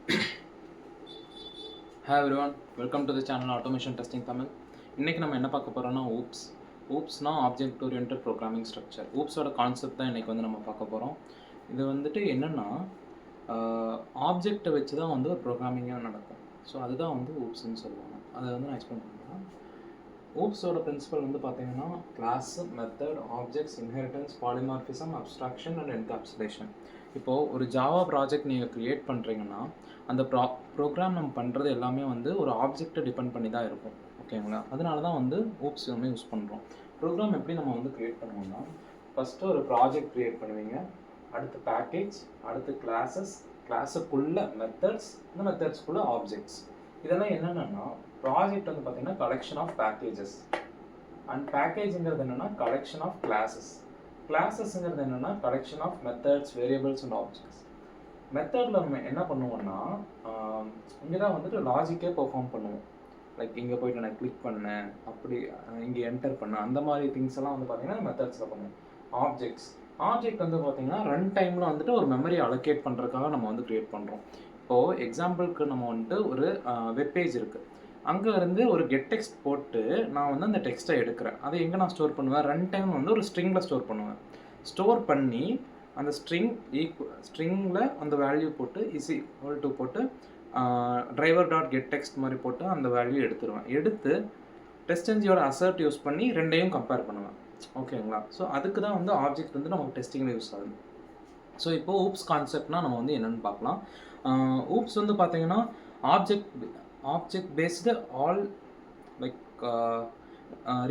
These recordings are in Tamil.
Hi everyone, welcome to the channel Automation Testing Tamil. இன்னைக்கு நம்ம என்ன பார்க்க போறோம்னா ஓப்ஸ்னா ஆப்ஜெக்ட் ஓரியன்டட் ப்ரோக்ராமிங் ஸ்ட்ரக்சர். ஓப்ஸோட கான்செப்ட் தான் இன்னைக்கு வந்து நம்ம பார்க்க போறோம். இது வந்துட்டு என்னன்னா ஆப்ஜெக்ட்டை வச்சு தான் வந்து ஒரு ப்ரோக்ராமிங்காக நடக்கும். ஸோ அதுதான் வந்து ஓப்ஸ்ன்னு சொல்லுவாங்க. அதை வந்து நான் எக்ஸ்பிளைன் பண்ணுறேன். ஓப்ஸோட பிரின்சிபல் வந்து பார்த்தீங்கன்னா class, method, objects, inheritance, polymorphism, abstraction and encapsulation. இப்போது ஒரு ஜாவா ப்ராஜெக்ட் நீங்கள் க்ரியேட் பண்ணுறீங்கன்னா அந்த ப்ரோக்ராம் நம்ம பண்ணுறது எல்லாமே வந்து ஒரு ஆப்ஜெக்டை டிபெண்ட் பண்ணி தான் இருக்கும். ஓகேங்களா? அதனால தான் வந்து ஓப்ஸ் வந்து யூஸ் பண்ணுறோம். ப்ரோக்ராம் எப்படி நம்ம வந்து க்ரியேட் பண்ணுவோம்னா, ஃபஸ்ட்டு ஒரு ப்ராஜெக்ட் க்ரியேட் பண்ணுவீங்க, அடுத்து பேக்கேஜ், அடுத்து கிளாஸுக்குள்ளே மெத்தட்ஸ், இந்த மெத்தட்ஸ்க்குள்ளே ஆப்ஜெக்ட்ஸ். இதெல்லாம் என்னென்னா ப்ராஜெக்ட் வந்து பார்த்தீங்கன்னா கலெக்ஷன் ஆஃப் பேக்கேஜஸ் அண்ட் பேக்கேஜுங்கிறது என்னென்னா கலெக்ஷன் ஆஃப் கிளாஸஸ்ங்கிறது என்னென்னா collection of methods, variables and objects. மெத்தடில் நம்ம என்ன பண்ணுவோம்னா இங்கே தான் வந்துட்டு லாஜிக்கே பெர்ஃபார்ம் பண்ணுவோம். லைக் இங்கே போய்ட்டு நான் கிளிக் பண்ணேன், அப்படி இங்கே என்டர் பண்ணேன், அந்த மாதிரி திங்ஸ் எல்லாம் வந்து பார்த்தீங்கன்னா மெத்தட்ஸில் பண்ணுவோம். ஆப்ஜெக்ட் வந்து பார்த்தீங்கன்னா ரன் டைமில் வந்துட்டு ஒரு மெமரி அலோகேட் பண்ணுறதுக்காக நம்ம வந்து க்ரியேட் பண்ணுறோம். இப்போது எக்ஸாம்பிளுக்கு நம்ம வந்துட்டு ஒரு வெப்பேஜ் இருக்குது, அங்கே இருந்து ஒரு கெட் டெக்ஸ்ட் போட்டு நான் வந்து அந்த டெக்ஸ்ட்டை எடுக்கிறேன். அதை எங்கே நான் ஸ்டோர் பண்ணுவேன்? ரன் டைம் வந்து ஒரு ஸ்ட்ரிங்கில் ஸ்டோர் பண்ணுவேன். ஸ்டோர் பண்ணி அந்த ஸ்ட்ரிங்கில் அந்த வேல்யூ போட்டு = போட்டு டிரைவர் டாட் கெட் டெக்ஸ்ட் மாதிரி போட்டு அந்த வேல்யூ எடுத்து டெஸ்டென்ஜியோட அசர்ட் யூஸ் பண்ணி ரெண்டையும் கம்பேர் பண்ணுவேன். ஓகேங்களா? ஸோ அதுக்கு தான் வந்து ஆப்ஜெக்ட் வந்து நமக்கு டெஸ்டிங்கில் யூஸ் ஆகுது. ஸோ இப்போது ஊப்ஸ் கான்செப்ட்னா நம்ம வந்து என்னென்னு பார்க்கலாம். ஊப்ஸ் வந்து பார்த்தீங்கன்னா object based all like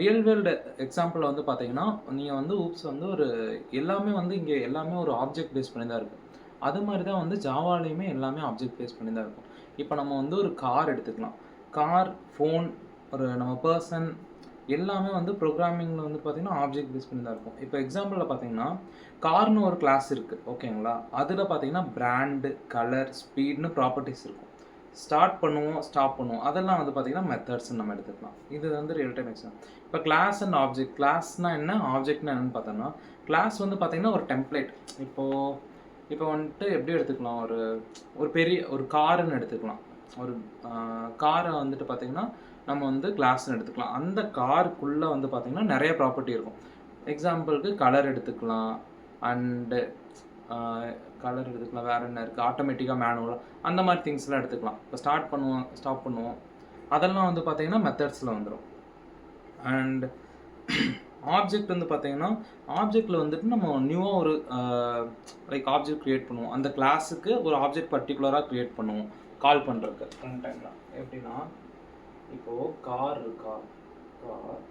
real world example வந்து பார்த்தீங்கன்னா நீங்கள் வந்து ஊப்ஸ் வந்து ஒரு எல்லாமே வந்து இங்கே எல்லாமே ஒரு ஆப்ஜெக்ட் பேஸ் பண்ணி தான் இருக்குது. அது மாதிரி தான் வந்து ஜாவாலையுமே எல்லாமே ஆப்ஜெக்ட் பேஸ் பண்ணி தான் இருக்கும். இப்போ நம்ம வந்து ஒரு கார் எடுத்துக்கலாம், கார், ஃபோன், ஒரு நம்ம பர்சன், எல்லாமே வந்து ப்ரோக்ராமிங்கில் வந்து பார்த்திங்கன்னா ஆப்ஜெக்ட் பேஸ் பண்ணி தான் இருக்கும். இப்போ எக்ஸாம்பிளில் பார்த்தீங்கன்னா கார்னு ஒரு கிளாஸ் இருக்குது. ஓகேங்களா? அதில் பார்த்தீங்கன்னா பிராண்டு, கலர், ஸ்பீட்னு ப்ராப்பர்ட்டிஸ் இருக்கும். ஸ்டார்ட் பண்ணுவோம், ஸ்டாப் பண்ணுவோம், அதெல்லாம் வந்து பார்த்திங்கன்னா மெத்தட்ஸ்ன்னு நம்ம எடுத்துக்கலாம். இது வந்து ரியல் டைம் எக்ஸாம்பிள். இப்போ கிளாஸ் அண்ட் ஆப்ஜெக்ட். கிளாஸ்னால் என்ன, ஆப்ஜெக்ட்னா என்னென்னு பார்த்தோம்னா கிளாஸ் வந்து பார்த்திங்கன்னா ஒரு டெம்ப்ளேட். இப்போ வந்துட்டு எப்படி எடுத்துக்கலாம், ஒரு பெரிய ஒரு காருன்னு எடுத்துக்கலாம். ஒரு காரை வந்துட்டு பார்த்திங்கன்னா நம்ம வந்து கிளாஸ்ன்னு எடுத்துக்கலாம். அந்த காருக்குள்ளே வந்து பார்த்திங்கன்னா நிறைய ப்ராப்பர்ட்டி இருக்கும். எக்ஸாம்பிளுக்கு கலர் எடுத்துக்கலாம், அண்டு கலர் எடுத்துக்கலாம், வேறு என்ன இருக்குது, ஆட்டோமேட்டிக்காக, மேனுவலாக, அந்த மாதிரி திங்ஸ்லாம் எடுத்துக்கலாம். இப்போ ஸ்டார்ட் பண்ணுவோம், ஸ்டாப் பண்ணுவோம், அதெல்லாம் வந்து பார்த்திங்கன்னா மெத்தட்ஸில் வந்துடும். அண்ட் ஆப்ஜெக்ட் வந்து பார்த்திங்கன்னா ஆப்ஜெக்டில் வந்துட்டு நம்ம நியூவாக ஒரு லைக் ஆப்ஜெக்ட் க்ரியேட் பண்ணுவோம். அந்த கிளாஸுக்கு ஒரு ஆப்ஜெக்ட் பர்டிகுலராக க்ரியேட் பண்ணுவோம் கால் பண்ணுறதுக்கு ஃப்ரண்ட் டைமில். எப்படின்னா இப்போது கார் இருக்கா, கார்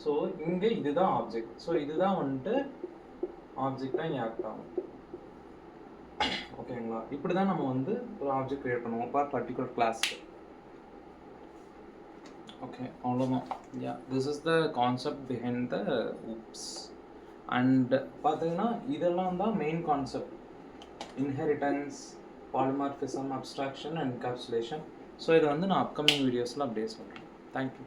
ஸோ இங்கே இதுதான் ஆப்ஜெக்ட். ஸோ இதுதான் வந்துட்டு ஆப்ஜெக்டாக இங்கே ஆக்ட் ஆகும். ஓகேங்களா? இப்படி தான் நம்ம வந்து ஒரு ஆப்ஜெக்ட் க்ரியேட் பண்ணுவோம் ஃபார் பர்டிகுலர் கிளாஸ்க்கு. ஓகே, அவ்வளோதான். This is the concept behind the oops. And பார்த்தீங்கன்னா இதெல்லாம் தான் main concept: inheritance, polymorphism, abstraction and encapsulation. So இதை வந்து நான் அப்கமிங் வீடியோஸில் அப்படியே சொல்கிறேன். தேங்க்யூ.